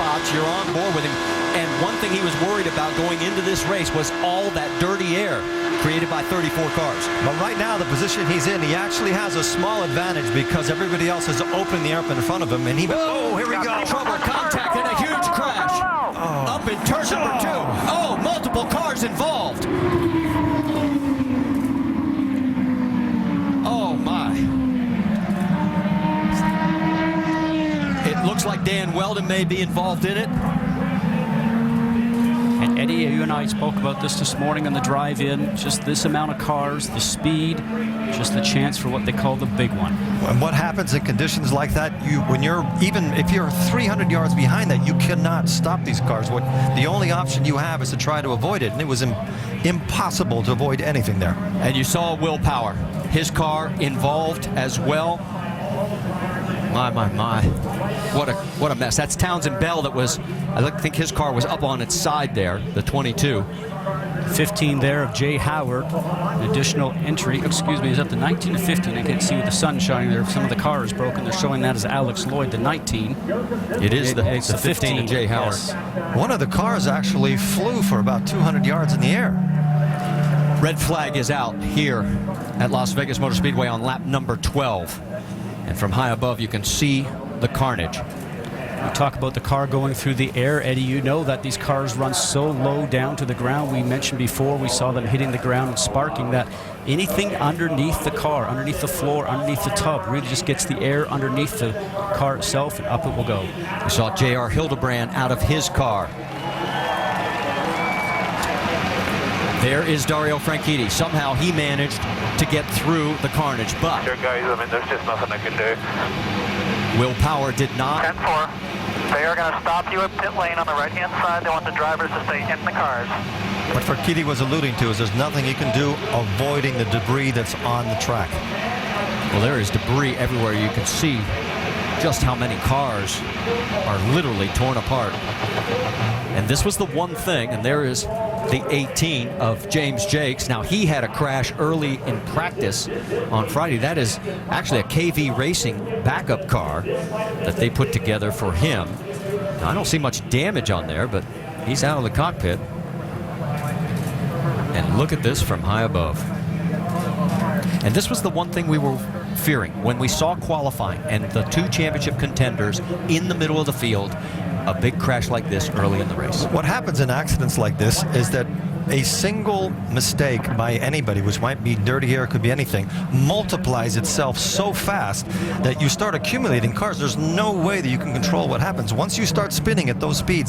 spots, you're on board with him. And one thing he was worried about going into this race was all that dirty air created by 34 cars. But right now, the position he's in, he actually has a small advantage because everybody else has opened the air up in front of him. And he, oh, here we go. Trouble, contact, and a huge crash. Up in turn number 2. Oh, multiple cars involved. Oh, my. It looks like Dan Wheldon may be involved in it. And Eddie, you and I spoke about this morning on the drive-in. Just this amount of cars, the speed, just the chance for what they call the big one. And what happens in conditions like that, when you're, even if you're 300 yards behind that, you cannot stop these cars. The only option you have is to try to avoid it, and it was impossible to avoid anything there. And you saw Will Power, his car involved as well. My. What a mess. That's Townsend Bell that was, I think his car was up on its side there, the 22. 15 there of Jay Howard. An additional entry, excuse me, is up to 19 to 15. I can't see with the sun shining there. Some of the car is broken. They're showing that as Alex Lloyd, the 19. It's the 15 of Jay Howard. Yes. One of the cars actually flew for about 200 yards in the air. Red flag is out here at Las Vegas Motor Speedway on lap number 12. And from high above, you can see the carnage. We talk about the car going through the air. Eddie, you know that these cars run so low down to the ground. We mentioned before, we saw them hitting the ground and sparking, that anything underneath the car, underneath the floor, underneath the tub, really just gets the air underneath the car itself, and up it will go. We saw J.R. Hildebrand out of his car. There is Dario Franchitti. Somehow he managed to get through the carnage, but Sure, guys, I mean, there's just nothing I can do. Will Power did not. 10-4. They are going to stop you at pit lane on the right-hand side. They want the drivers to stay in the cars. What Franchitti was alluding to is there's nothing he can do avoiding the debris that's on the track. Well, there is debris everywhere. You can see just how many cars are literally torn apart. And this was the one thing, and there is the 18 of James Jakes. Now, he had a crash early in practice on Friday. That is actually a KV Racing backup car that they put together for him. Now, I don't see much damage on there, but he's out of the cockpit. And look at this from high above. And this was the one thing we were fearing when we saw qualifying and the 2 championship contenders in the middle of the field. A big crash like this early in the race. What happens in accidents like this is that a single mistake by anybody, which might be dirty air, could be anything, multiplies itself so fast that you start accumulating cars. There's no way that you can control what happens. Once you start spinning at those speeds,